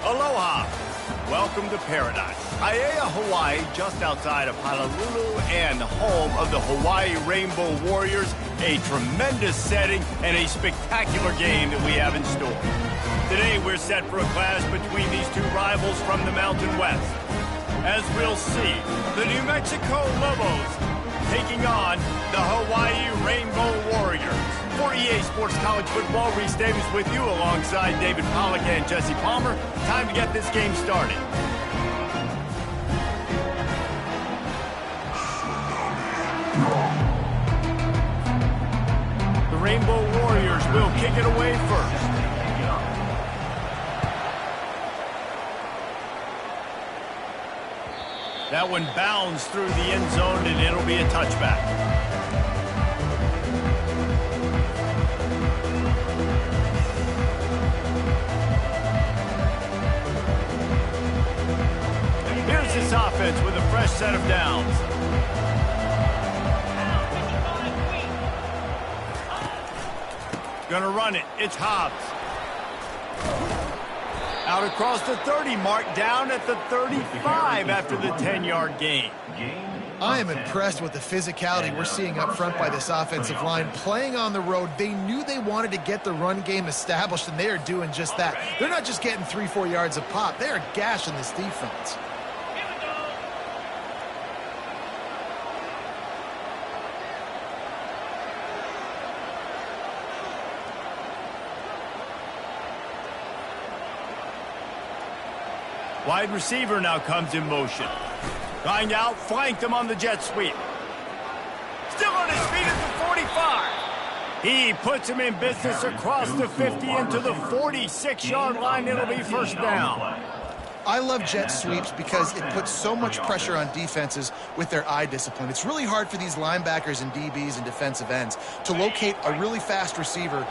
Aloha. Welcome to paradise. Aiea, Hawaii, just outside of Honolulu and home of the Hawaii Rainbow Warriors. A tremendous setting and a spectacular game that we have in store. Today, we're set for a clash between these two rivals from the Mountain West. As we'll see, the New Mexico Lobos taking on the Hawaii Rainbow Warriors. For EA Sports College Football, Reese Davis with you alongside David Pollack and Jesse Palmer. Time to get this game started. The Rainbow Warriors will kick it away first. That one bounds through the end zone, and it'll be a touchback. Here's this offense with a fresh set of downs. Gonna run it. It's Hobbs. Out across the 30 mark, down at the 35 after the 10-yard gain. I am impressed with the physicality we're seeing up front by this offensive line. Playing on the road, they knew they wanted to get the run game established, and they are doing just that. They're not just getting 3-4 yards of pop. They are gashing this defense. Wide receiver now comes in motion. Trying to outflank them on the jet sweep. Still on his feet at the 45. He puts him in business across the 50 into the 46-yard line. It'll be first down. I love jet sweeps because it puts so much pressure on defenses with their eye discipline. It's really hard for these linebackers and DBs and defensive ends to locate a really fast receiver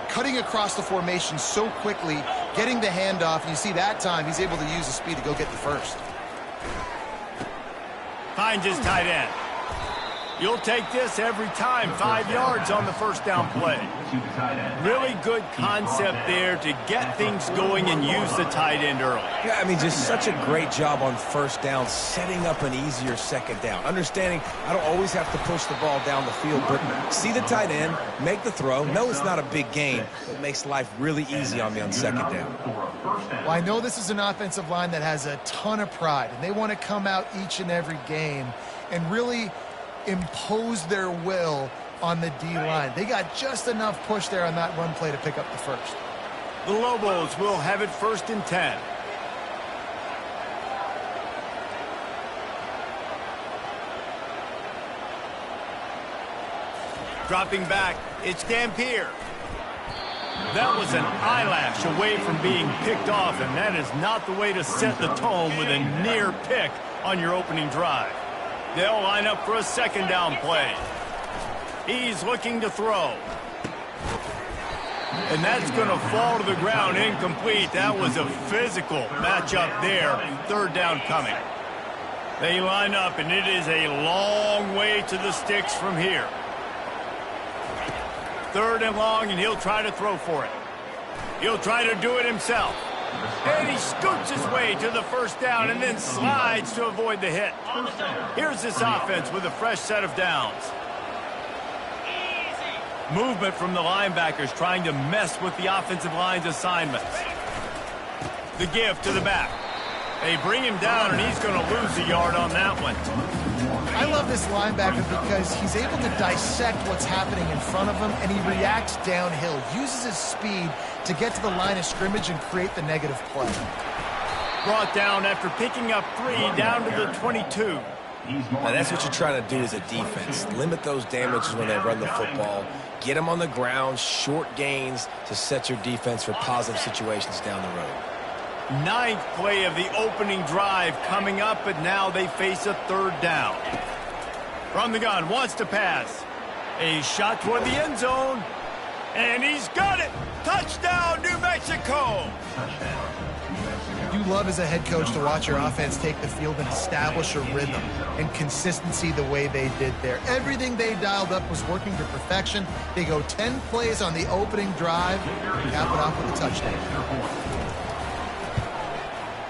cutting across the formation so quickly, getting the handoff, and you see that time he's able to use his speed to go get the first. Finds his tight end. You'll take this every time. 5 yards on the first down play. Really good concept there to get things going and use the tight end early. Yeah, I mean, just such a great job on first down, setting up an easier second down. Understanding I don't always have to push the ball down the field, but see the tight end, make the throw. No, it's not a big gain, but it makes life really easy on me on second down. Well, I know this is an offensive line that has a ton of pride, and they want to come out each and every game and really impose their will on the D-line. They got just enough push there on that run play to pick up the first. The Lobos will have it first and 10. Dropping back, it's Dampier. That was an eyelash away from being picked off, and that is not the way to set the tone with a near pick on your opening drive. They'll line up for a second down play. He's looking to throw. And that's going to fall to the ground incomplete. That was a physical matchup there. Third down coming. They line up, and it is a long way to the sticks from here. Third and long, and he'll try to throw for it. He'll try to do it himself. And he scoots his way to the first down and then slides to avoid the hit. Here's this offense with a fresh set of downs. Movement from the linebackers trying to mess with the offensive line's assignments. The give to the back. They bring him down, and he's going to lose a yard on that one. I love this linebacker because he's able to dissect what's happening in front of him, and he reacts downhill, uses his speed to get to the line of scrimmage and create the negative play. Brought down after picking up 3 down to the 22. Now that's what you're trying to do as a defense. Limit those damages when they run the football. Get them on the ground, short gains to set your defense for positive situations down the road. 9th play of the opening drive coming up, but now they face a third down. From the gun, wants to pass. A shot toward the end zone, and he's got it! Touchdown, New Mexico! You love as a head coach to watch your offense take the field and establish a rhythm and consistency the way they did there. Everything they dialed up was working to perfection. They go 10 plays on the opening drive, cap it off with a touchdown.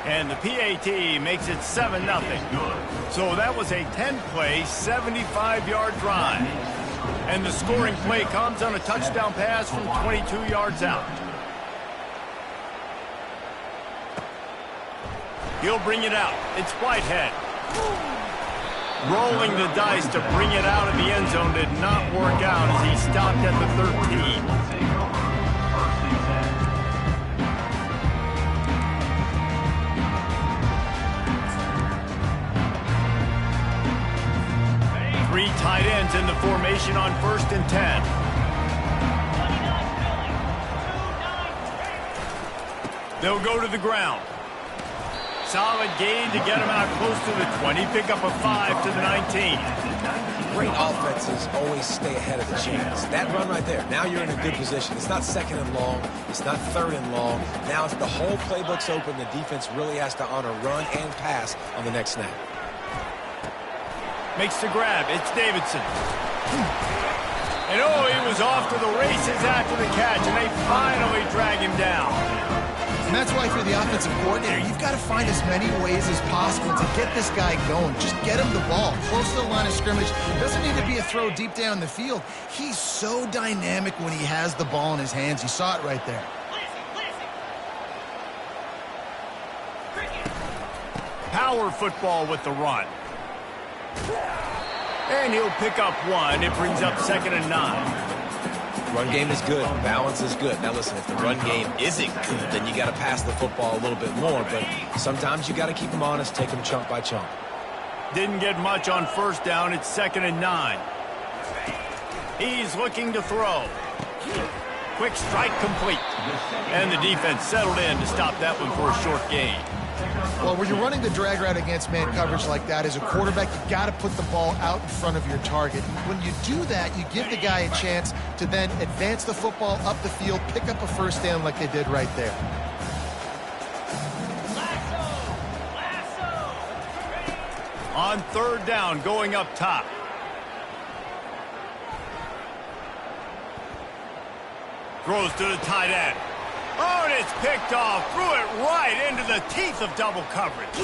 And the PAT makes it 7-0. So that was a 10-play, 75-yard drive. And the scoring play comes on a touchdown pass from 22 yards out. He'll bring it out. It's Whitehead. Rolling the dice to bring it out of the end zone did not work out as he stopped at the 13. Three tight ends in the formation on 1st and 10. They'll go to the ground. Solid gain to get him out close to the 20. Pick up a 5 to the 19. Great offenses always stay ahead of the chains. That run right there, now you're in a good position. It's not 2nd and long. It's not 3rd and long. Now it's the whole playbook's open. The defense really has to honor run and pass on the next snap. Makes the grab. It's Davidson. And oh, he was off to the races after the catch, and they finally drag him down. And that's why, for the offensive coordinator, you've got to find as many ways as possible to get this guy going. Just get him the ball close to the line of scrimmage. Doesn't need to be a throw deep down the field. He's so dynamic when he has the ball in his hands. You saw it right there. Power football with the run. And he'll pick up 1. It brings up 2nd and 9. Run game is good. Balance is good. Now listen, if the run game isn't good, then you got to pass the football a little bit more. But sometimes you got to keep them honest, take them chunk by chunk. Didn't get much on 1st down. It's 2nd and 9. He's looking to throw. Quick strike complete. And the defense settled in to stop that one for a short gain. Well, when you're running the drag route against man coverage like that, as a quarterback, you got to put the ball out in front of your target. When you do that, you give the guy a chance to then advance the football up the field, pick up a 1st down like they did right there. On 3rd down, going up top. Throws to the tight end. Oh, and it's picked off. Threw it right into the teeth of double coverage.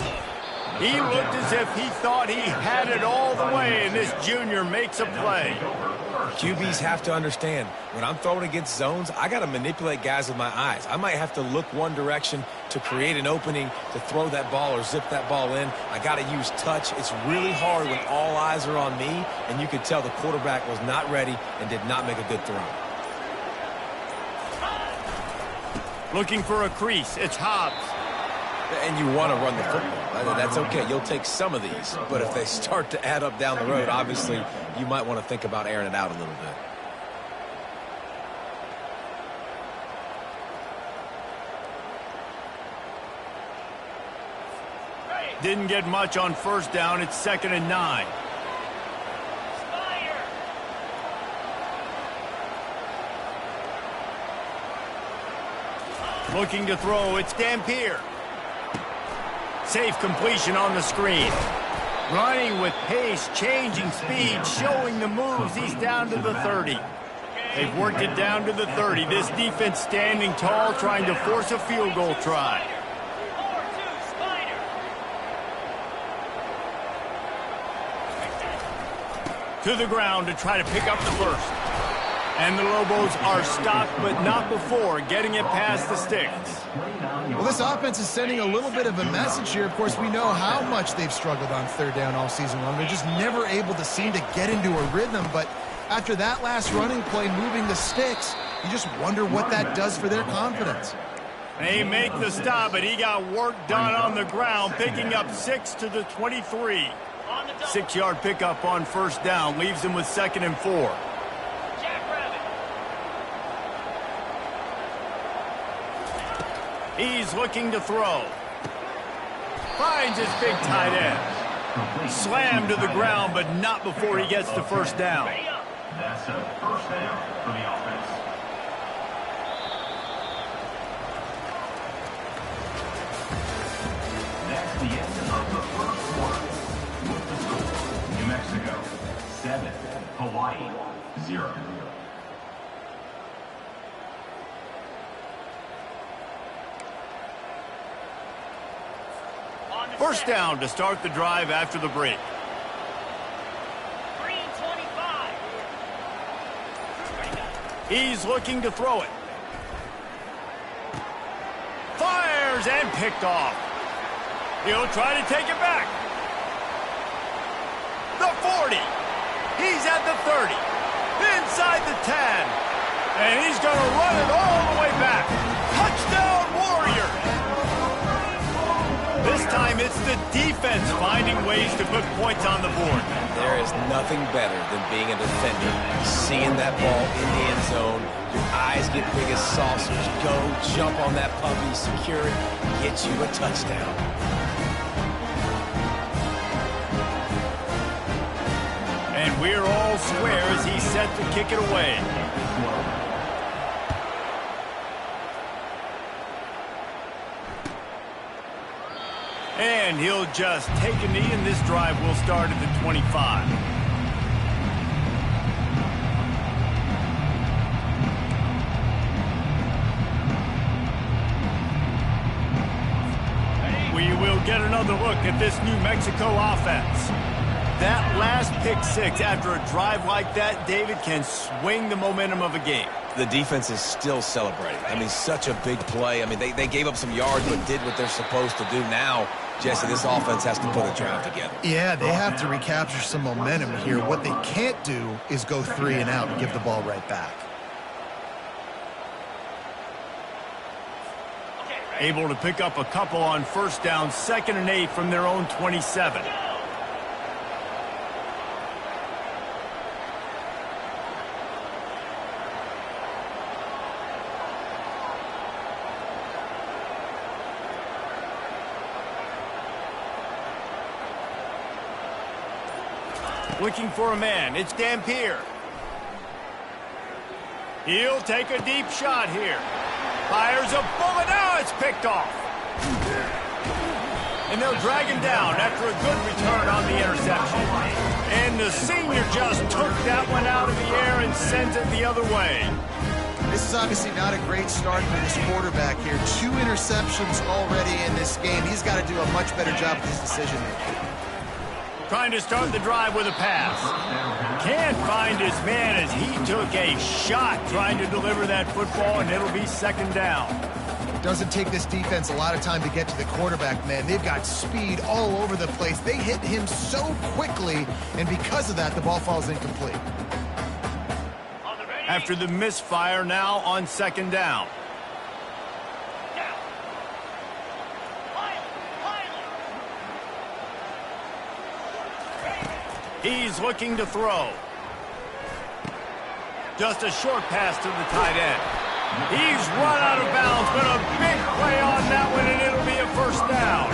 He looked as if he thought he had it all the way, and this junior makes a play. QBs have to understand, when I'm throwing against zones, I got to manipulate guys with my eyes. I might have to look one direction to create an opening to throw that ball or zip that ball in. I got to use touch. It's really hard when all eyes are on me, and you could tell the quarterback was not ready and did not make a good throw. Looking for a crease. It's Hobbs. And you want to run the football. That's okay. You'll take some of these. But if they start to add up down the road, obviously, you might want to think about airing it out a little bit. Didn't get much on 1st down. It's 2nd and 9. Looking to throw. It's Dampier. Safe completion on the screen. Running with pace, changing speed, showing the moves. He's down to the 30. They've worked it down to the 30. This defense standing tall, trying to force a field goal try. To the ground to try to pick up the 1st. And the Lobos are stopped, but not before getting it past the sticks. Well, this offense is sending a little bit of a message here. Of course, we know how much they've struggled on 3rd down all season long. They're just never able to seem to get into a rhythm. But after that last running play, moving the sticks, you just wonder what that does for their confidence. They make the stop, but he got work done on the ground, picking up 6 to the 23. 6-yard pickup on 1st down, leaves him with 2nd and 4. He's looking to throw. Finds his big tight end. Slammed to the ground, but not before he gets to 1st down. That's a 1st down for the offense. That's the end of the 1st quarter. With the score, New Mexico 7, Hawaii 0. First down to start the drive after the break. 3:25. He's looking to throw it. Fires and picked off. He'll try to take it back. The 40. He's at the 30. Inside the 10. And he's going to run it all the way back. Touchdown, Warriors! This time it's the defense finding ways to put points on the board. There is nothing better than being a defender. Seeing that ball in the end zone, your eyes get big as saucers. Go, jump on that puppy, secure it, get you a touchdown. And we're all square as he's set to kick it away. And he'll just take a knee, and this drive will start at the 25. We will get another look at this New Mexico offense. That last pick six after a drive like that, David, can swing the momentum of a game. The defense is still celebrating. I mean, such a big play. I mean, they gave up some yards but did what they're supposed to do. Now, Jesse, this offense has to put a drive together. Yeah, they have to recapture some momentum here. What they can't do is go 3 and out and give the ball right back. Able to pick up a couple on first down, 2nd and 8 from their own 27. Looking for a man. It's Dampier. He'll take a deep shot here. Fires a bullet. Now it's picked off. And they'll drag him down after a good return on the interception. And the senior just took that one out of the air and sent it the other way. This is obviously not a great start for this quarterback here. 2 interceptions already in this game. He's got to do a much better job with his decision making. Trying to start the drive with a pass. Can't find his man as he took a shot trying to deliver that football, and it'll be 2nd down. Doesn't take this defense a lot of time to get to the quarterback, man. They've got speed all over the place. They hit him so quickly, and because of that, the ball falls incomplete. After the misfire, now on 2nd down. He's looking to throw. Just a short pass to the tight end. He's run out of bounds, but a big play on that one, and it'll be a 1st down.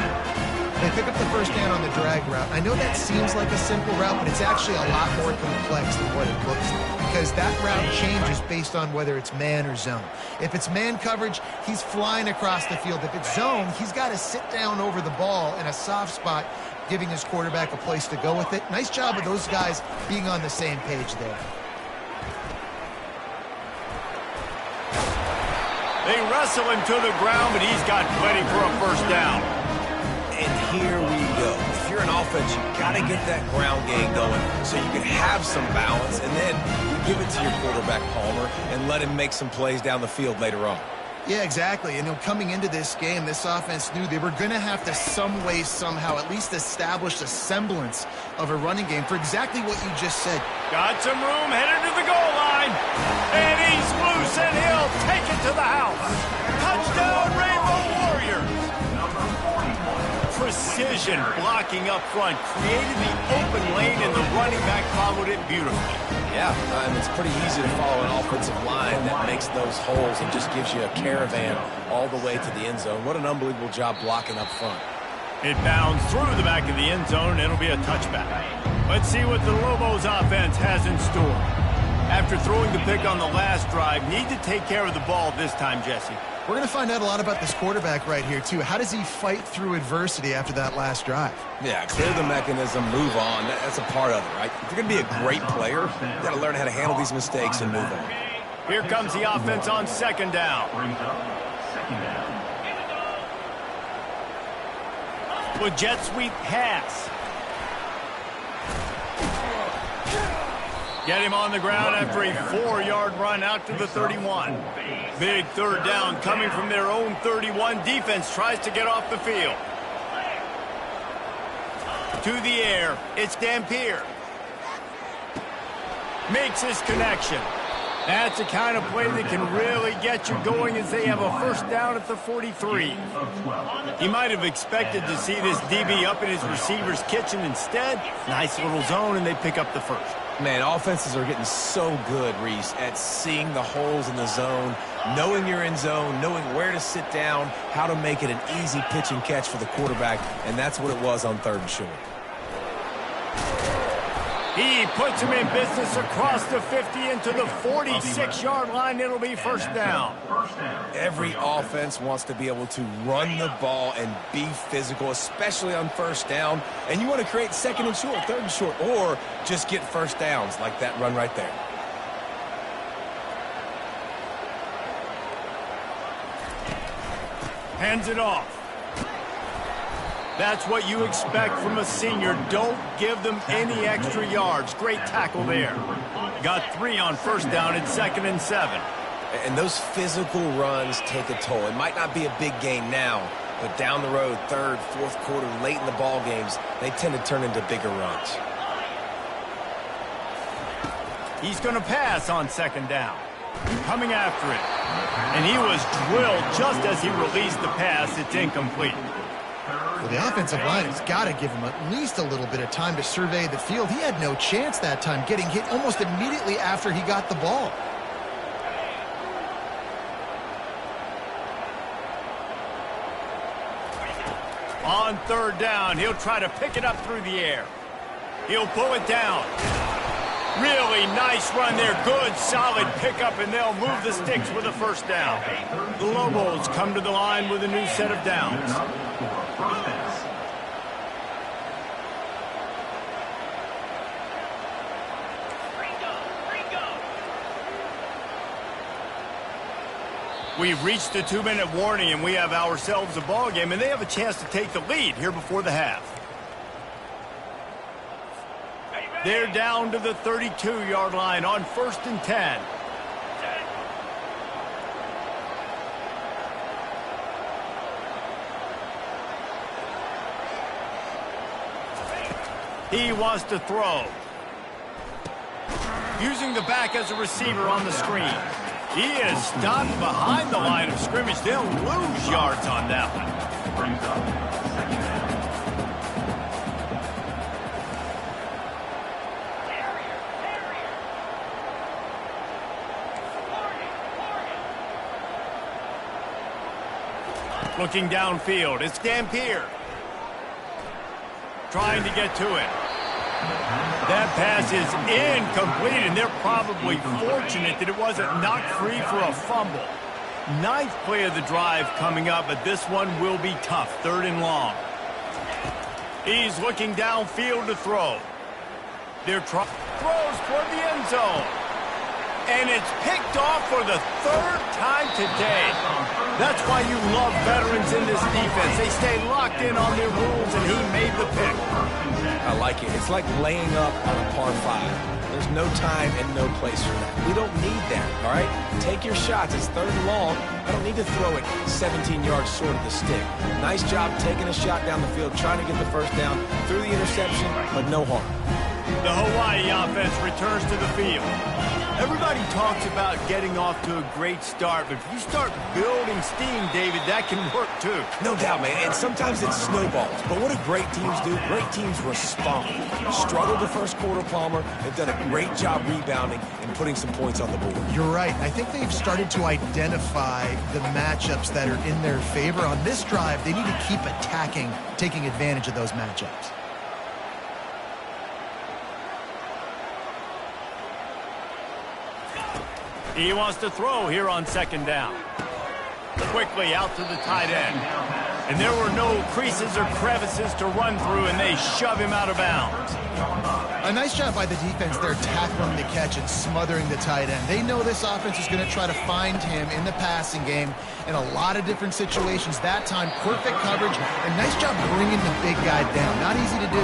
They pick up the 1st down on the drag route. I know that seems like a simple route, but it's actually a lot more complex than what it looks like, because that route changes based on whether it's man or zone. If it's man coverage, he's flying across the field. If it's zone, he's got to sit down over the ball in a soft spot, giving his quarterback a place to go with it. Nice job of those guys being on the same page there. They wrestle him to the ground, but he's got plenty for a 1st down. And here we go. If you're an offense, you got to get that ground game going so you can have some balance, and then you give it to your quarterback, Palmer, and let him make some plays down the field later on. Yeah, exactly. And coming into this game, this offense knew they were going to have to some way, somehow, at least establish a semblance of a running game for exactly what you just said. Got some room, headed to the goal line. And he's loose, and he'll take it to the house. Touchdown, Rainbow Warriors. Precision blocking up front, created the open lane, and the running back followed it beautifully. Yeah, and it's pretty easy to follow an offensive line that makes those holes and just gives you a caravan all the way to the end zone. What an unbelievable job blocking up front. It bounds through the back of the end zone, and it'll be a touchback. Let's see what the Lobos offense has in store. After throwing the pick on the last drive, need to take care of the ball this time, Jesse. We're going to find out a lot about this quarterback right here, too. How does he fight through adversity after that last drive? Yeah, clear the mechanism, move on. That's a part of it, right? If you're going to be a great player, you got to learn how to handle these mistakes and move on. Here comes the offense on 2nd down. Brings up 2nd down. with jet sweep pass. Get him on the ground after a 4-yard run out to the 31. Big third down coming from their own 31. Defense tries to get off the field. To the air, it's Dampier. Makes his connection. That's the kind of play that can really get you going as they have a first down at the 43. He might have expected to see this DB up in his receiver's kitchen. Instead, nice little zone, and they pick up the first. Man, offenses are getting so good, Reese, at seeing the holes in the zone, knowing you're in zone, knowing where to sit down, how to make it an easy pitch and catch for the quarterback, and that's what it was on 3rd and short. He puts him in business across the 50 into the 46-yard line. It'll be first down. Every offense wants to be able to run the ball and be physical, especially on first down. And you want to create 2nd and short, 3rd and short, or just get first downs like that run right there. Hands it off. That's what you expect from a senior. Don't give them any extra yards. Great tackle there. Got 3 on first down and 2nd and 7. And those physical runs take a toll. It might not be a big gain now, but down the road, 3rd, 4th quarter, late in the ball games, they tend to turn into bigger runs. He's going to pass on 2nd down. Coming after it. And he was drilled just as he released the pass. It's incomplete. Well, the offensive line has got to give him at least a little bit of time to survey the field. He had no chance that time, getting hit almost immediately after he got the ball. On 3rd down, he'll try to pick it up through the air. He'll pull it down. Really nice run there. Good, solid pickup, and they'll move the sticks with a first down. The Lobos come to the line with a new set of downs. We've reached the 2-minute warning, and we have ourselves a ball game, and they have a chance to take the lead here before the half. They're down to the 32-yard line on 1st and 10. He wants to throw. Using the back as a receiver on the screen. He is stopped behind the line of scrimmage. They'll lose yards on that one. Looking downfield, it's Dampier. Trying to get to it. That pass is incomplete, and they're probably fortunate that it wasn't knocked free for a fumble. 9th play of the drive coming up, but this one will be tough. 3rd and long. He's looking downfield to throw. They're throws toward the end zone. And it's picked off for the 3rd time today. That's why you love veterans in this defense. They stay locked in on their rules, and he made the pick. I like it. It's like laying up on a par 5. There's no time and no place for that. We don't need that, all right? Take your shots. It's 3rd and long. I don't need to throw it 17 yards short of the stick. Nice job taking a shot down the field, trying to get the first down through the interception, but no harm. The Hawaii offense returns to the field. Everybody talks about getting off to a great start, but if you start building steam, David, that can work too. No doubt, man, and sometimes it snowballs. But what do great teams do? Great teams respond. Struggled the first quarter, Palmer. They've done a great job rebounding and putting some points on the board. You're right. I think they've started to identify the matchups that are in their favor. On this drive, they need to keep attacking, taking advantage of those matchups. He wants to throw here on 2nd down. Quickly out to the tight end. And there were no creases or crevices to run through, and they shove him out of bounds. A nice job by the defense there tackling the catch and smothering the tight end. They know this offense is going to try to find him in the passing game in a lot of different situations. That time, perfect coverage, and nice job bringing the big guy down. Not easy to do.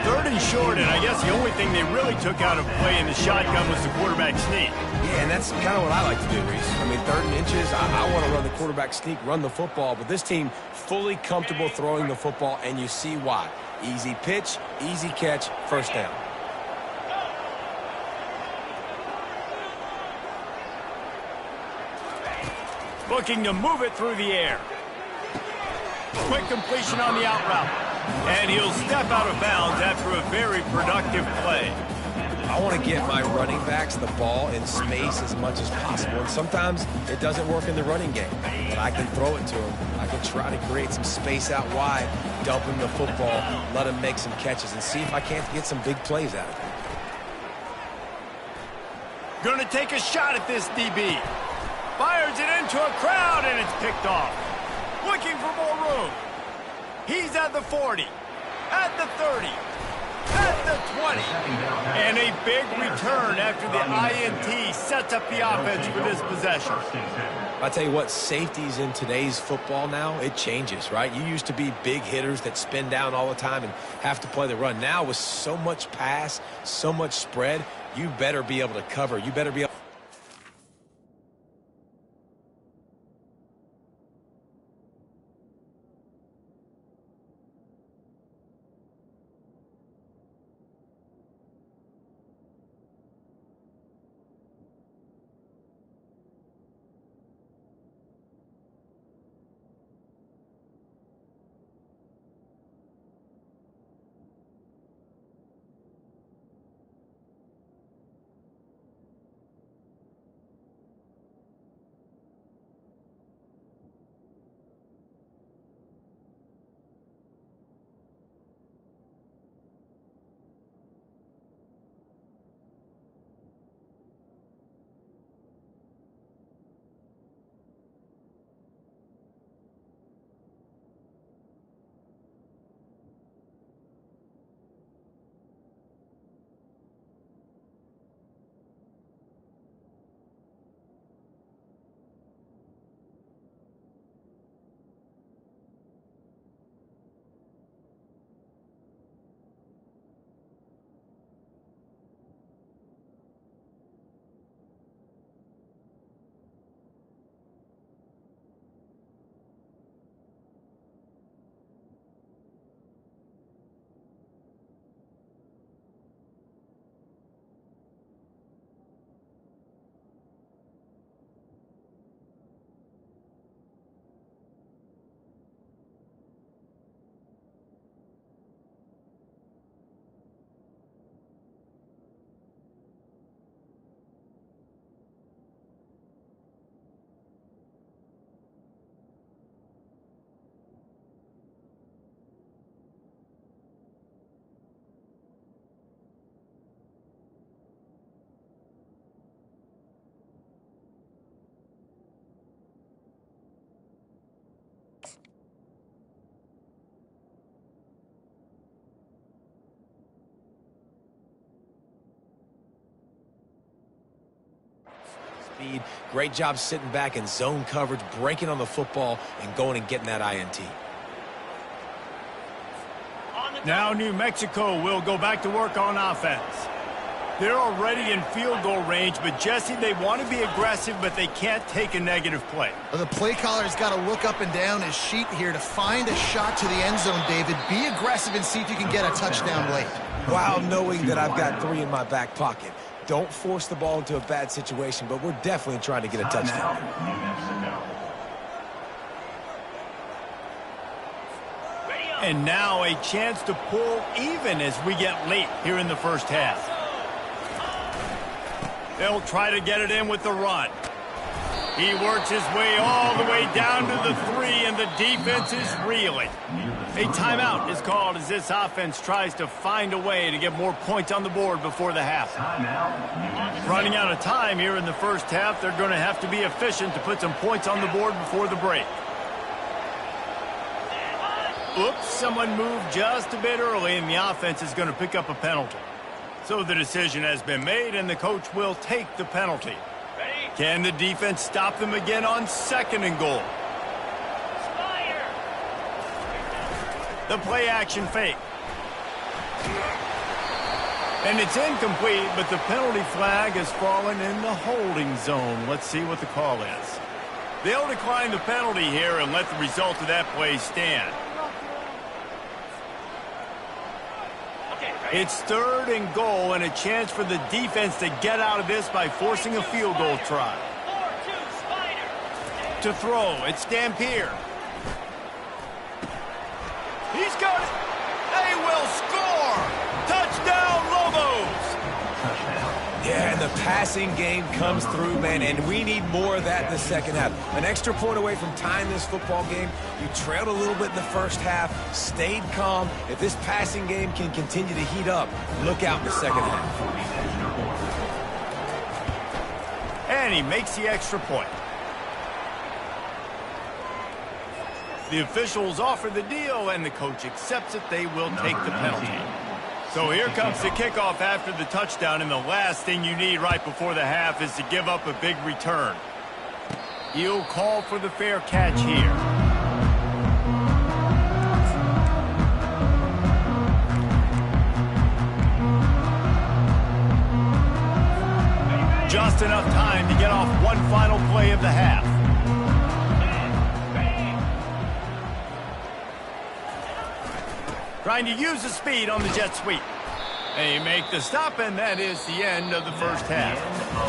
3rd and short, and I guess the only thing they really took out of play in the shotgun was the quarterback sneak. Yeah, and that's kind of what I like to do, Reese. I mean, 3rd and inches, I want to run the quarterback sneak, run the football, but this team fully comfortable throwing the football, and you see why. Easy pitch, easy catch, first down. Looking to move it through the air. Quick completion on the out route. And he'll step out of bounds after a very productive play. I want to get my running backs the ball in space as much as possible. And sometimes it doesn't work in the running game, but I can throw it to them. I can try to create some space out wide, dump him the football, let him make some catches, and see if I can't get some big plays out of it. Going to take a shot at this DB. Fires it into a crowd, and it's picked off. Looking for more room. He's at the 40, at the 30, at the 20. And a big return after the INT sets up the offense for this possession. I tell you what, safeties in today's football now, it changes, right? You used to be big hitters that spin down all the time and have to play the run. Now with so much pass, so much spread, you better be able to cover. You better be able speed. Great job sitting back in zone coverage, breaking on the football, and going and getting that INT. Now New Mexico will go back to work on offense. They're already in field goal range, but Jesse, they want to be aggressive, but they can't take a negative play. Well, the play caller's got to look up and down his sheet here to find a shot to the end zone, David. Be aggressive and see if you can get a touchdown late. While knowing that I've got 3 in my back pocket. Don't force the ball into a bad situation, but we're definitely trying to get a touchdown. And now a chance to pull even as we get late here in the first half. They'll try to get it in with the run. He works his way all the way down to the 3, and the defense is reeling. A timeout is called as this offense tries to find a way to get more points on the board before the half. Running out of time here in the first half, they're going to have to be efficient to put some points on the board before the break. Oops, someone moved just a bit early, and the offense is going to pick up a penalty. So the decision has been made, and the coach will take the penalty. Ready? Can the defense stop them again on 2nd and goal? Fire! The play action fake. And it's incomplete, but the penalty flag has fallen in the holding zone. Let's see what the call is. They'll decline the penalty here and let the result of that play stand. Okay, ready? It's 3rd and goal and a chance for the defense to get out of this by forcing a field goal try. 4-2 Spider. To throw, it's Dampier. He's got it. They will score. Touchdown, Lobos. Yeah, and the passing game comes through, man, and we need more of that in the second half. An extra point away from tying this football game. You trailed a little bit in the first half, stayed calm. If this passing game can continue to heat up, look out in the second half. And he makes the extra point. The officials offer the deal, and the coach accepts it. They will take the penalty. So here comes the kickoff after the touchdown, and the last thing you need right before the half is to give up a big return. He'll call for the fair catch here. Just enough time to get off one final play of the half. Trying to use the speed on the jet sweep. They make the stop, and that is the end of the first half.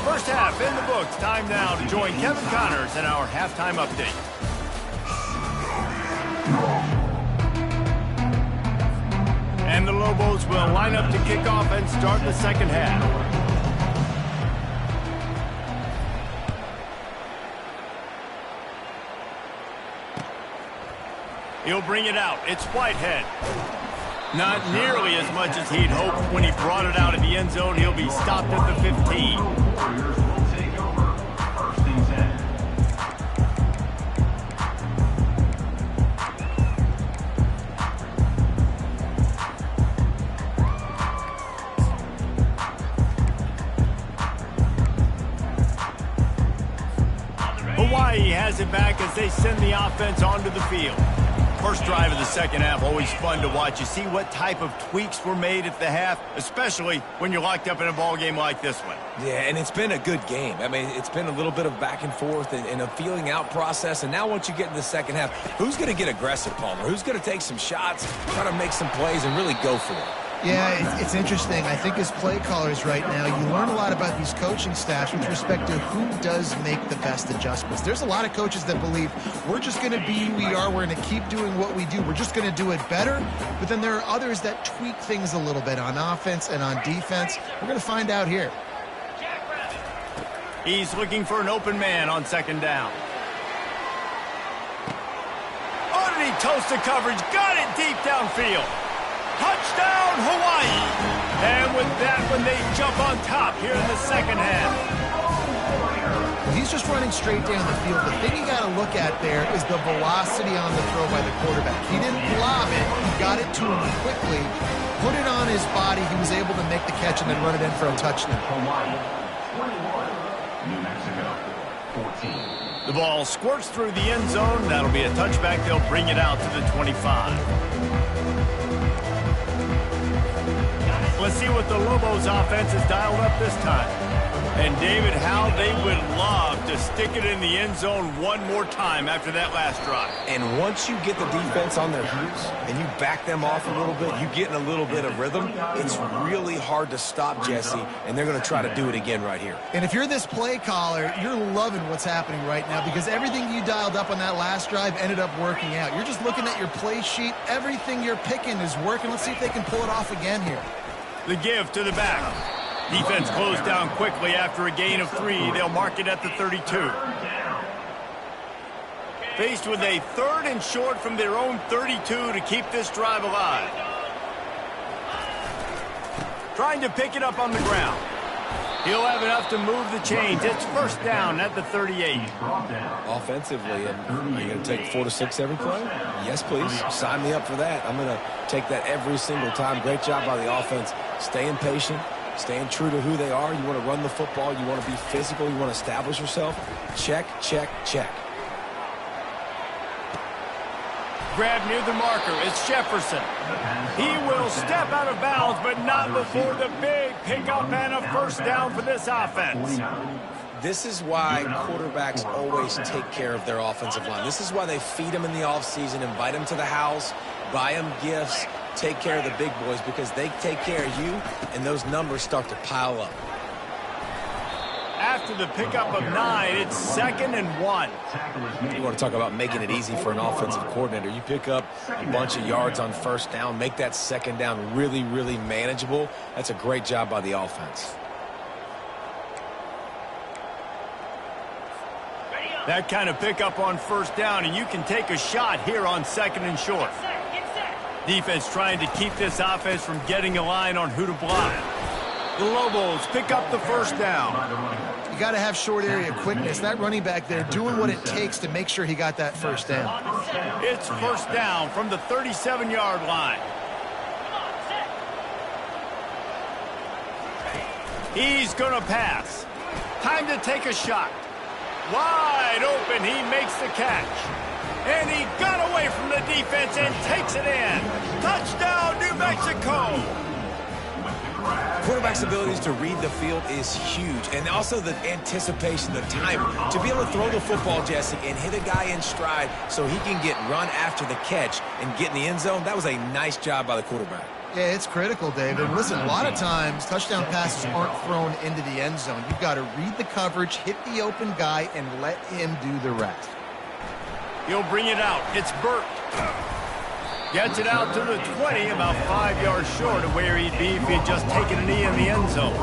First half in the books. Time now to join Kevin Connors in our halftime update. And the Lobos will line up to kick off and start the second half. He'll bring it out. It's Whitehead. Not nearly as much as he'd hoped when he brought it out of the end zone. He'll be stopped at the 15. Warriors will take over 1st and 10. Hawaii has it back as they send the offense onto the field. First drive of the second half, always fun to watch. You see what type of tweaks were made at the half, especially when you're locked up in a ball game like this one. Yeah, and it's been a good game. I mean, it's been a little bit of back and forth and a feeling out process. And now once you get in the second half, who's going to get aggressive, Palmer? Who's going to take some shots, try to make some plays, and really go for it? Yeah, it's interesting. I think as play callers right now, you learn a lot about these coaching staffs with respect to who does make the best adjustments. There's a lot of coaches that believe we're just going to be who we are. We're going to keep doing what we do. We're just going to do it better. But then there are others that tweak things a little bit on offense and on defense. We're going to find out here. He's looking for an open man on second down. Underneath toasted coverage, got it deep downfield. Touchdown, Hawaii! And with that one, they jump on top here in the second half. Well, he's just running straight down the field. The thing you got to look at there is the velocity on the throw by the quarterback. He didn't lob it. He got it to him quickly, put it on his body. He was able to make the catch and then run it in for a touchdown. Hawaii 21, New Mexico 14. The ball squirts through the end zone. That'll be a touchback. They'll bring it out to the 25. Let's see what the Lobos offense has dialed up this time. And David, how they would love to stick it in the end zone one more time after that last drive. And once you get the defense on their heels and you back them off a little bit, you get in a little bit of rhythm, it's really hard to stop Jesse, and they're going to try to do it again right here. And if you're this play caller, you're loving what's happening right now because everything you dialed up on that last drive ended up working out. You're just looking at your play sheet. Everything you're picking is working. Let's see if they can pull it off again here. The give to the back. Defense closed down quickly after a gain of 3. They'll mark it at the 32. Faced with a 3rd and short from their own 32 to keep this drive alive. Trying to pick it up on the ground. He'll have enough to move the chains. It's first down at the 38. Offensively, and are you going to take 4 to 6 every play? Yes, please. Sign me up for that. I'm going to take that every single time. Great job by the offense. Staying patient, staying true to who they are. You want to run the football. You want to be physical. You want to establish yourself. Check, check, check. Grab near the marker. It's Jefferson. He will step out of bounds, but not before the big pickup and a first down for this offense. This is why quarterbacks always take care of their offensive line. This is why they feed them in the offseason, invite them to the house, buy them gifts, take care of the big boys, because they take care of you, and those numbers start to pile up. After the pickup of 9, it's 2nd and 1. You want to talk about making it easy for an offensive coordinator. You pick up a bunch of yards on first down, make that second down really, really manageable. That's a great job by the offense. That kind of pickup on first down, and you can take a shot here on 2nd and short. Defense trying to keep this offense from getting a line on who to block. The Lobos pick up the first down. You got to have short area quickness. That running back there doing what it takes to make sure he got that first down. It's first down from the 37-yard line. He's going to pass. Time to take a shot. Wide open, he makes the catch. And he got away from the defense and takes it in. Touchdown, New Mexico. Quarterback's abilities to read the field is huge, and also the anticipation, the time to be able to throw the football, Jesse, and hit a guy in stride so he can get run after the catch and get in the end zone. That was a nice job by the quarterback. Yeah, it's critical, David. And listen, a lot of times touchdown passes aren't thrown into the end zone. You've got to read the coverage, hit the open guy, and let him do the rest. He'll bring it out. It's Burt. Gets it out to the 20, about 5 yards short of where he'd be if he'd just taken a knee in the end zone.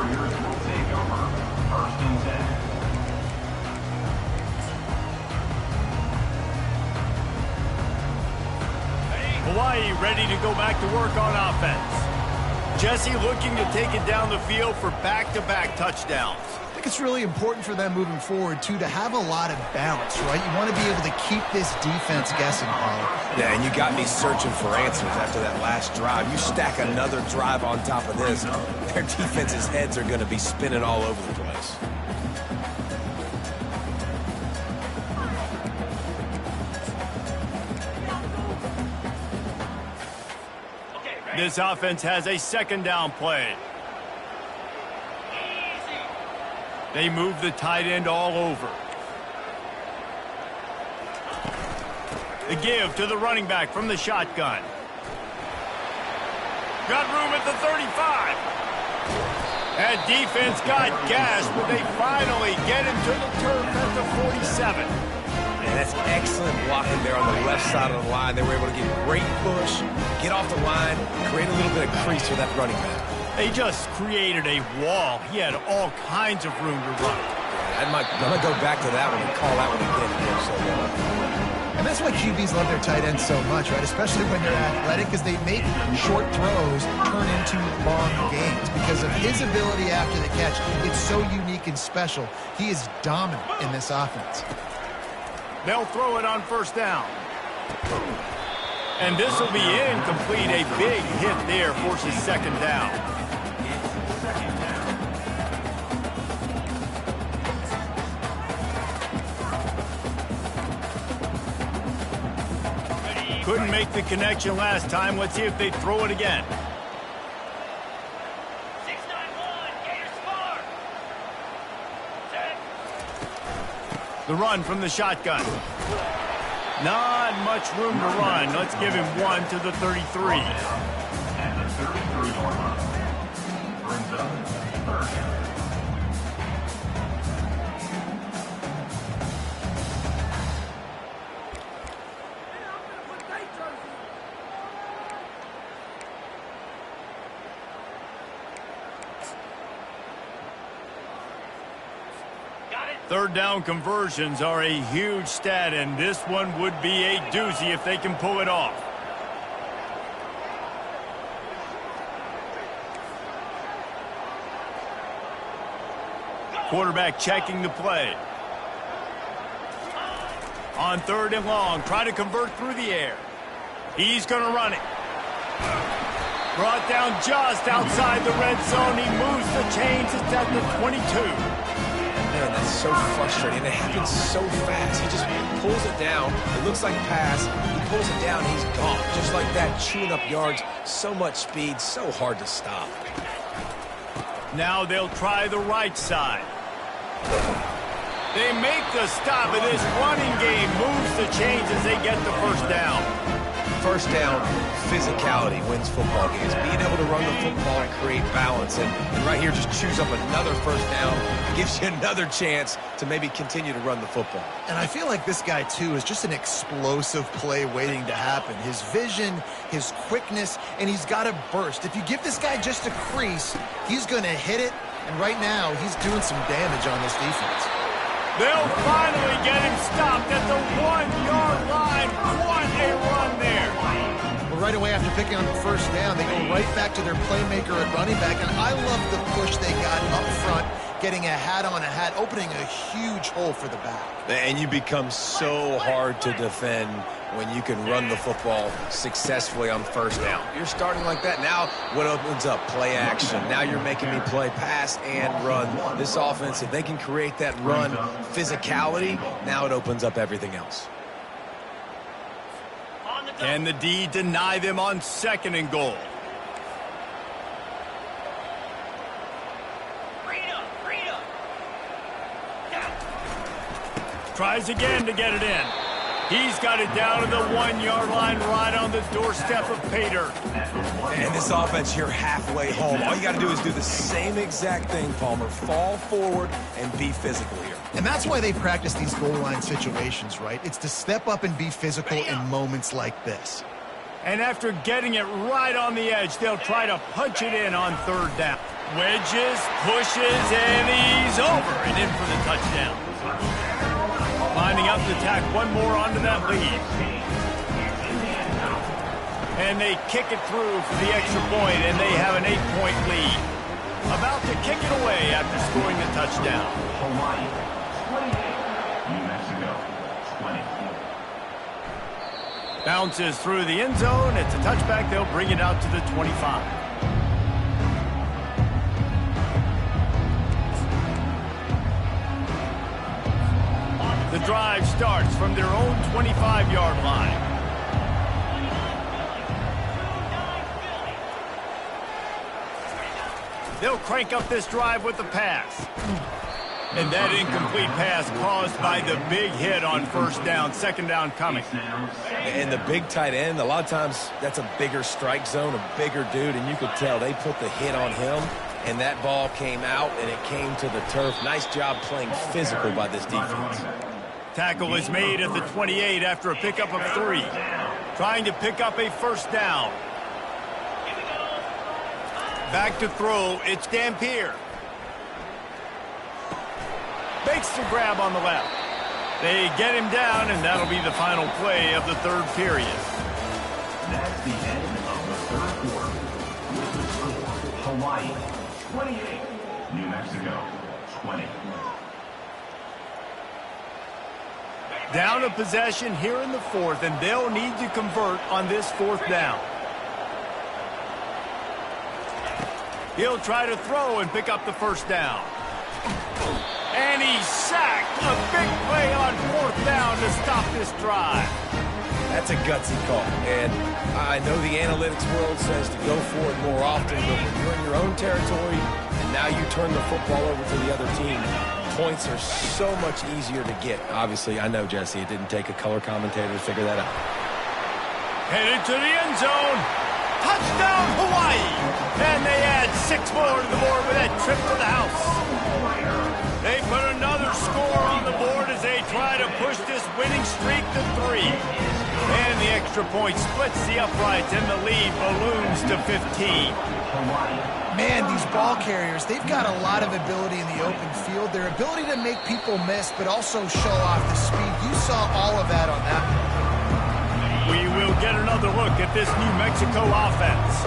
Hawaii ready to go back to work on offense. Jesse looking to take it down the field for back-to-back touchdowns. I think it's really important for them moving forward, too, to have a lot of balance, right? You want to be able to keep this defense guessing, Paulie. Yeah, and you got me searching for answers after that last drive. You stack another drive on top of this, their defense's heads are going to be spinning all over the place. This offense has a second down play. They move the tight end all over. The give to the running back from the shotgun. Got room at the 35. That defense got gashed, but they finally get him to the turf at the 47. And that's excellent blocking there on the left side of the line. They were able to get great push, get off the line, create a little bit of crease for that running back. They just created a wall. He had all kinds of room to run. I'm going to go back to that one and call that one again. And that's why QBs love their tight ends so much, right? Especially when they're athletic, because they make short throws turn into long gains. Because of his ability after the catch, it's so unique and special. He is dominant in this offense. They'll throw it on first down. And this will be incomplete. A big hit there forces second down. Couldn't make the connection last time. Let's see if they throw it again. 6-9-1, Gators score. Set. The run from the shotgun. Not much room to run. Let's give him one to the 33. At the 33-yard line. Brings up third down. Third down conversions are a huge stat, and this one would be a doozy if they can pull it off. Quarterback checking the play. On 3rd and long, try to convert through the air. He's going to run it. Brought down just outside the red zone. He moves the chains. It's at the 22. Man, that's so frustrating. It happens so fast. He just pulls it down. It looks like pass. He pulls it down. He's gone. Just like that, chewing up yards. So much speed. So hard to stop. Now they'll try the right side. They make the stop, and this running game moves the chains as they get the first down. First down, physicality wins football games. Being able to run the football and create balance. And right here, just chews up another first down. Gives you another chance to maybe continue to run the football. And I feel like this guy, too, is just an explosive play waiting to happen. His vision, his quickness, and he's got a burst. If you give this guy just a crease, he's going to hit it. And right now, he's doing some damage on this defense. They'll finally get him stopped at the 1-yard line. What a run there. Well, right away after picking up the first down, they go right back to their playmaker at running back. And I love the push they got up front, getting a hat on a hat, opening a huge hole for the back. And you become so hard to defend when you can run the football successfully on first down. You're starting like that. Now what opens up? Play action. Now you're making me play pass and run. This offense, if they can create that run physicality, now it opens up everything else. Can the D deny them on 2nd and goal? Tries again to get it in. He's got it down to the 1-yard line right on the doorstep of Pater. And this offense here halfway home. All you got to do is do the same exact thing, Palmer. Fall forward and be physical here. And that's why they practice these goal line situations, right? It's to step up and be physical in moments like this. And after getting it right on the edge, they'll try to punch it in on 3rd down. Wedges, pushes, and he's over and in for the touchdown. Lining up to tack one more onto that lead. And they kick it through for the extra point, and they have an 8-point lead. About to kick it away after scoring the touchdown. Hawaii, 28. New Mexico, 20. Bounces through the end zone. It's a touchback. They'll bring it out to the 25. The drive starts from their own 25-yard line. They'll crank up this drive with the pass. And that incomplete pass caused by the big hit on 1st down, 2nd down coming. And the big tight end, a lot of times that's a bigger strike zone, a bigger dude, and you could tell they put the hit on him, and that ball came out, and it came to the turf. Nice job playing physical by this defense. Tackle is made at the 28 after a pickup of 3. Trying to pick up a 1st down. Back to throw, it's Dampier. Makes the grab on the left. They get him down, and that'll be the final play of the 3rd period. That's the end of the 3rd quarter. With the score, Hawaii, 28. New Mexico, 20. Down a possession here in the 4th, and they'll need to convert on this 4th down. He'll try to throw and pick up the 1st down. And he's sacked. A big play on 4th down to stop this drive. That's a gutsy call. And I know the analytics world says to go for it more often, but when you're in your own territory and now you turn the football over to the other team, points are so much easier to get. Obviously, I know, Jesse, it didn't take a color commentator to figure that out. Headed to the end zone. Touchdown, Hawaii! And they add 6 more to the board with that trip to the house. They put another score on the board as they try to push this winning streak to 3. And the extra point splits the uprights, and the lead balloons to 15. Man, these ball carriers, they've got a lot of ability in the open field. Their ability to make people miss, but also show off the speed. You saw all of that on that one. We will get another look at this New Mexico offense.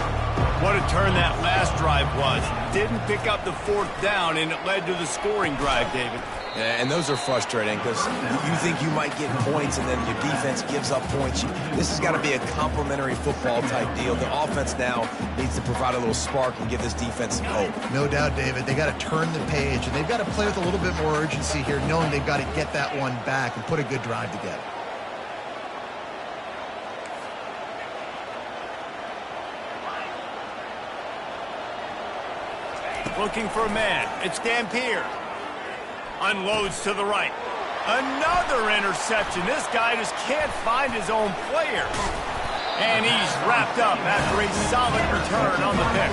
What a turn that last drive was. Didn't pick up the fourth down, and it led to the scoring drive, David. Yeah, and those are frustrating because you think you might get points and then your defense gives up points. This has got to be a complementary football type deal. The offense now needs to provide a little spark and give this defense some hope. No doubt, David. They got to turn the page, and they've got to play with a little bit more urgency here, knowing they've got to get that one back and put a good drive together. Looking for a man. It's Dampier. Unloads to the right. Another interception. This guy just can't find his own player. And he's wrapped up after a solid return on the pick.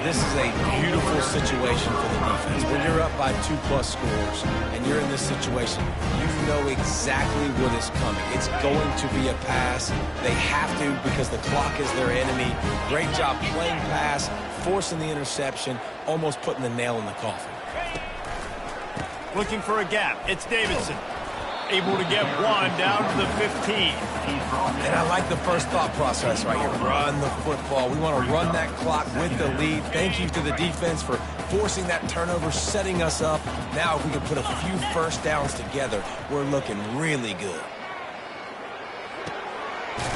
This is a beautiful situation for the defense. When you're up by 2+ scores and you're in this situation, you know exactly what is coming. It's going to be a pass. They have to because the clock is their enemy. Great job playing pass, forcing the interception, almost putting the nail in the coffin. Looking for a gap. It's Davidson. Able to get one down to the 15. And I like the first thought process right here. Run the football. We want to run that clock with the lead. Thank you to the defense for forcing that turnover, setting us up. Now if we can put a few first downs together, we're looking really good.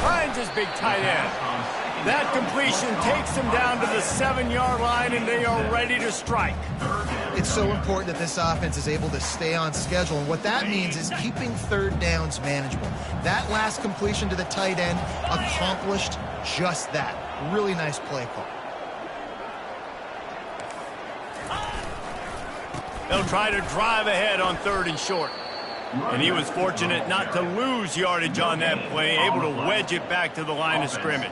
Finds his big tight end. That completion takes him down to the 7-yard line, and they are ready to strike. It's so important that this offense is able to stay on schedule, and what that means is keeping third downs manageable. That last completion to the tight end accomplished just that. Really nice play call. They'll try to drive ahead on 3rd and short. And he was fortunate not to lose yardage on that play, able to wedge it back to the line of scrimmage.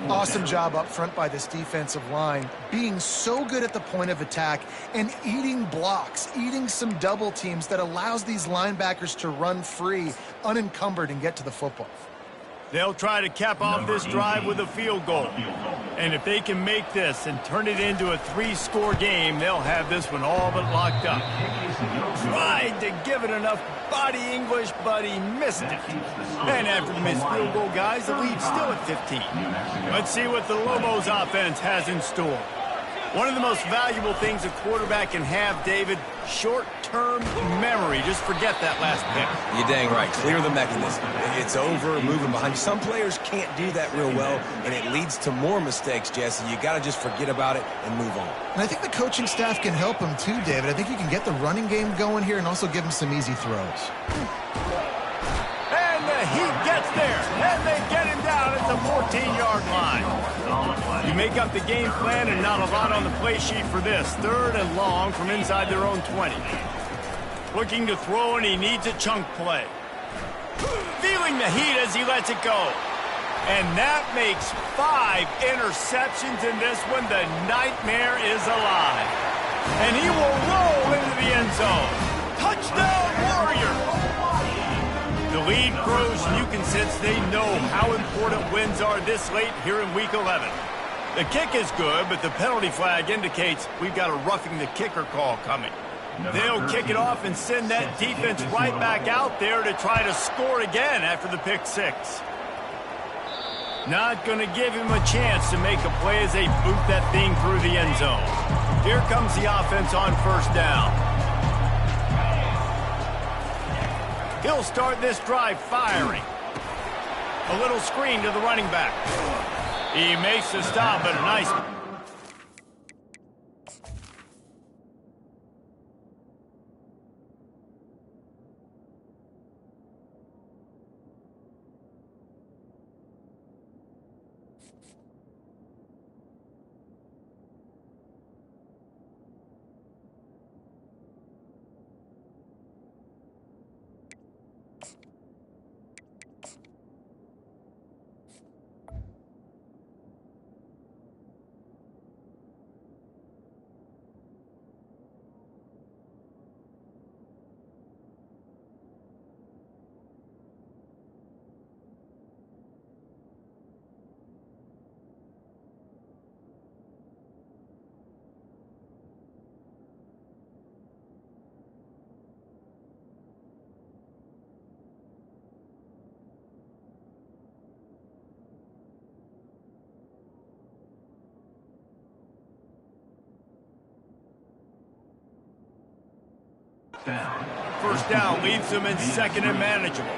Awesome job up front by this defensive line, being so good at the point of attack and eating blocks, eating some double teams that allows these linebackers to run free, unencumbered, and get to the football. They'll try to cap off this drive with a field goal. And if they can make this and turn it into a 3-score game, they'll have this one all but locked up. Tried to give it enough body English, but he missed it. And after the missed field goal, guys, the lead's still at 15. Let's see what the Lobos offense has in store. One of the most valuable things a quarterback can have, David, short-term memory. Just forget that last pick. You're dang right. Clear the mechanism. It's over, moving behind. Some players can't do that real well, and it leads to more mistakes, Jesse. You got to just forget about it and move on. And I think the coaching staff can help him too, David. I think you can get the running game going here and also give him some easy throws. And the Heat gets there, and they get him down at the 14-yard line. You make up the game plan and not a lot on the play sheet for this. 3rd and long from inside their own 20. Looking to throw, and he needs a chunk play. Feeling the heat as he lets it go. And that makes 5 interceptions in this one. The nightmare is alive. And he will roll into the end zone. Touchdown, Warriors! The lead grows, and you can sense they know how important wins are this late here in Week 11. The kick is good, but the penalty flag indicates we've got a roughing the kicker call coming. They'll kick it off and send that defense right back out there to try to score again after the pick 6. Not going to give him a chance to make a play as they boot that thing through the end zone. Here comes the offense on 1st down. He'll start this drive firing. A little screen to the running back. He makes the stop, but a nice... Down. First down leaves them in second and manageable.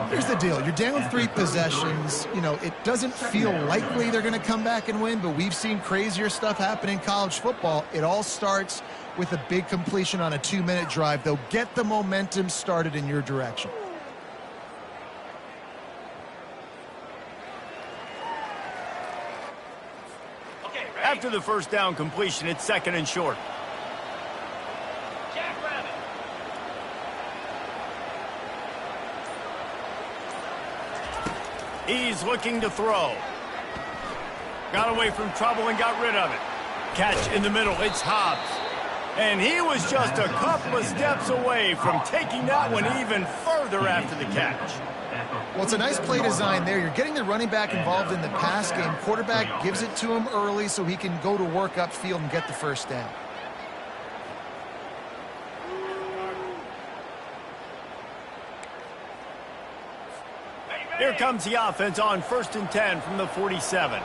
Here's the deal. You're down 3 possessions. You know, it doesn't feel likely they're going to come back and win, but we've seen crazier stuff happen in college football. It all starts with a big completion on a 2-minute drive. They'll get the momentum started in your direction. After the first down completion, it's second and short. Jackrabbit. He's looking to throw. Got away from trouble and got rid of it. Catch in the middle. It's Hobbs. And he was just a couple of steps away from taking that one even further after the catch. Well, it's a nice play design there. You're getting the running back involved in the pass game. Quarterback gives it to him early so he can go to work upfield and get the first down. Here comes the offense on 1st and 10 from the 47.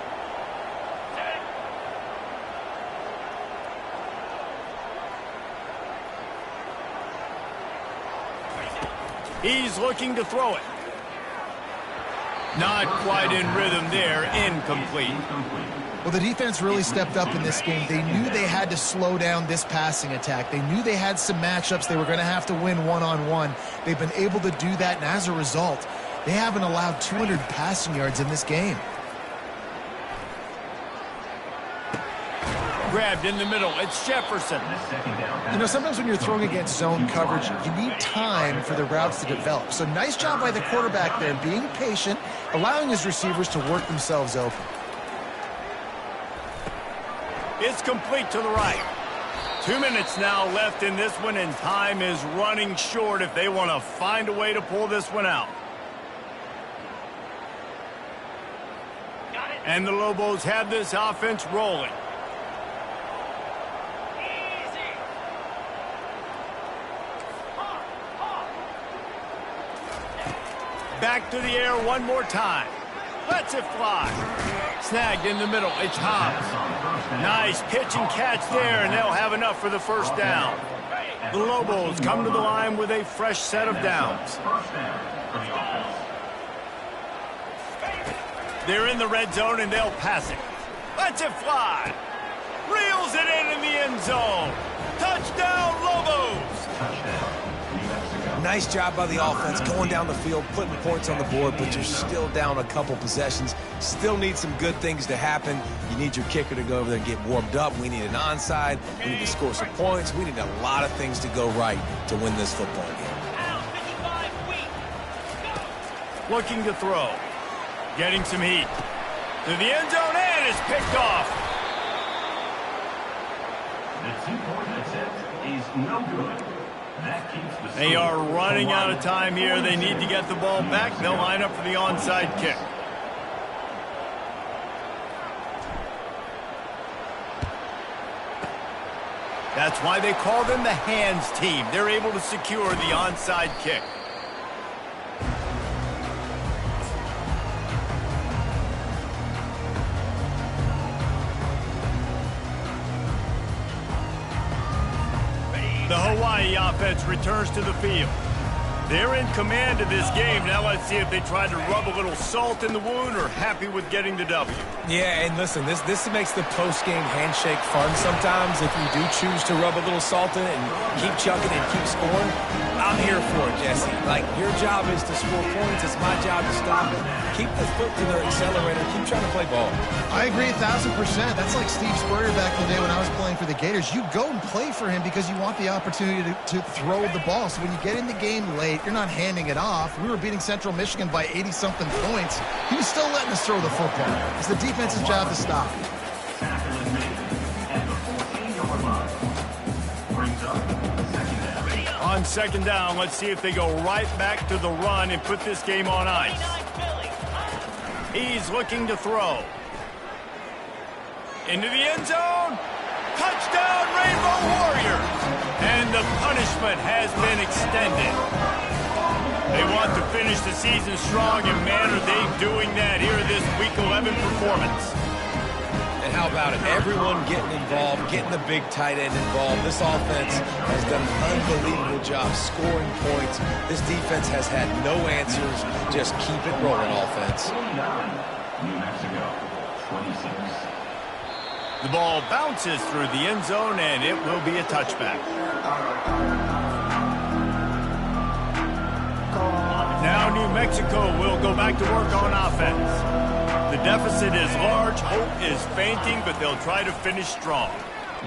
He's looking to throw it. Not quite in rhythm there, incomplete. Well, the defense really stepped up in this game. They knew they had to slow down this passing attack. They knew they had some matchups they were going to have to win one-on-one. They've been able to do that, and as a result, they haven't allowed 200 passing yards in this game. Grabbed in the middle. It's Jefferson. You know, sometimes when you're throwing against zone coverage, you need time for the routes to develop. So nice job by the quarterback there, being patient, allowing his receivers to work themselves open. It's complete to the right. 2 minutes now left in this one, and time is running short if they want to find a way to pull this one out. And the Lobos have this offense rolling. Back to the air one more time. Lets it fly. Snagged in the middle. It's Hobbs. Nice pitch and catch there, and they'll have enough for the first down. The Lobos come to the line with a fresh set of downs. They're in the red zone, and they'll pass it. Lets it fly. Reels it in the end zone. Touchdown, Lobos! Nice job by the offense going down the field, putting points on the board, but you're still down a couple possessions. Still need some good things to happen. You need your kicker to go over there and get warmed up. We need an onside. We need to score some points. We need a lot of things to go right to win this football game. Looking to throw. Getting some heat. To the end zone, and it's picked off. The 2-point attempt is no good. They are running out of time here. They need to get the ball back. They'll line up for the onside kick. That's why they call them the hands team. They're able to secure the onside kick. The Hawaii offense returns to the field. They're in command of this game. Now let's see if they try to rub a little salt in the wound or happy with getting the W. Yeah, and listen, this makes the post-game handshake fun sometimes. If you do choose to rub a little salt in it and keep chucking and keep scoring, I'm here for it, Jesse. Like, your job is to score points. It's my job to stop it. Keep the foot to the accelerator. Keep trying to play ball. I agree 1,000%. That's like Steve Spurrier back in the day when I was playing for the Gators. You go and play for him because you want the opportunity to throw the ball. So when you get in the game late, you're not handing it off. We were beating Central Michigan by 80-something points. He was still letting us throw the football. It's the defense's job to stop. On second down, let's see if they go right back to the run and put this game on ice. He's looking to throw. Into the end zone. Touchdown, Rainbow Warriors! And the punishment has been extended. They want to finish the season strong, and man, are they doing that here in this Week 11 performance. how about it? Everyone getting involved, getting the big tight end involved. This offense has done an unbelievable job scoring points. This defense has had no answers. Just keep it rolling, offense. 49, New Mexico, 26. The ball bounces through the end zone, and it will be a touchback. Now New Mexico will go back to work on offense. The deficit is large, hope is fainting, but they'll try to finish strong.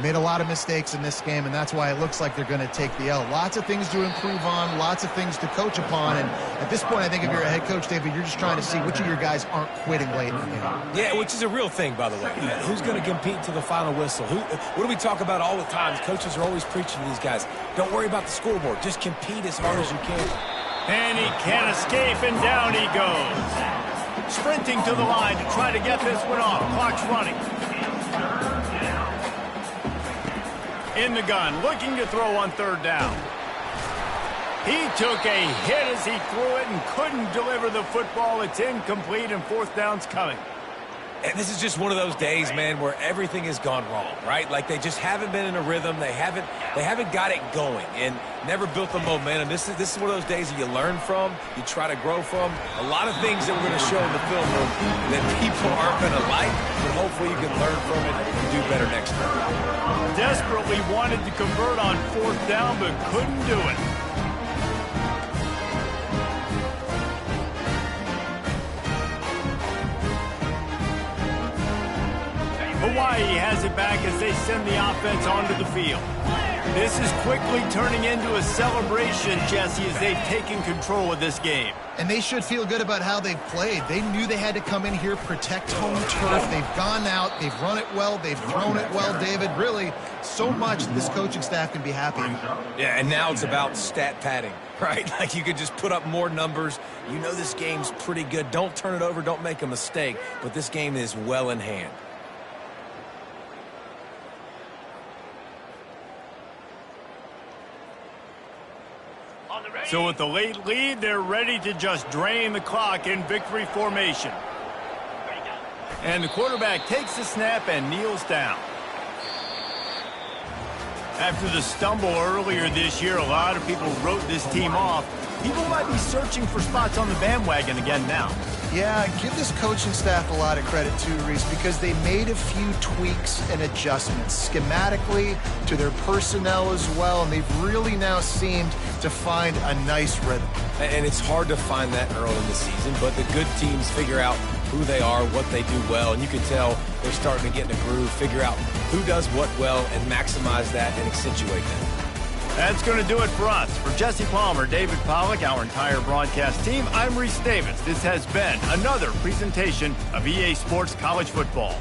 Made a lot of mistakes in this game, and that's why it looks like they're going to take the L. Lots of things to improve on, lots of things to coach upon, and at this point, I think if you're a head coach, David, you're just trying to see which of your guys aren't quitting late in the game. Yeah, which is a real thing, by the way. Who's going to compete to the final whistle? What do we talk about all the time? Coaches are always preaching to these guys. Don't worry about the scoreboard. Just compete as hard as you can. And he can't escape, and down he goes. Sprinting to the line to try to get this one off. Clock's running. In the gun, looking to throw on third down. He took a hit as he threw it and couldn't deliver the football. It's incomplete, and fourth down's coming. And this is just one of those days, man, where everything has gone wrong, right? Like they just haven't been in a rhythm. They haven't got it going and never built the momentum. This is one of those days that you learn from, you try to grow from. A lot of things that we're going to show in the film room that people aren't going to like, but hopefully you can learn from it and do better next time. Desperately wanted to convert on fourth down, but couldn't do it. Hawaii has it back as they send the offense onto the field. This is quickly turning into a celebration, Jesse, as they've taken control of this game. And they should feel good about how they've played. They knew they had to come in here, protect home turf. They've gone out, they've run it well, they've thrown it well, David. Really, so much this coaching staff can be happy about. Yeah, and now it's about stat padding, right? Like you could just put up more numbers. You know this game's pretty good. Don't turn it over, don't make a mistake. But this game is well in hand. So with the late lead, they're ready to just drain the clock in victory formation. And the quarterback takes the snap and kneels down. After the stumble earlier this year, a lot of people wrote this team off. People might be searching for spots on the bandwagon again now. Yeah, give this coaching staff a lot of credit too, Reese, because they made a few tweaks and adjustments schematically to their personnel as well, and they've really now seemed to find a nice rhythm. And it's hard to find that early in the season, but the good teams figure out who they are, what they do well, and you can tell they're starting to get in a groove, figure out who does what well, and maximize that and accentuate that. That's going to do it for us. For Jesse Palmer, David Pollack, our entire broadcast team, I'm Reese Davis. This has been another presentation of EA Sports College Football.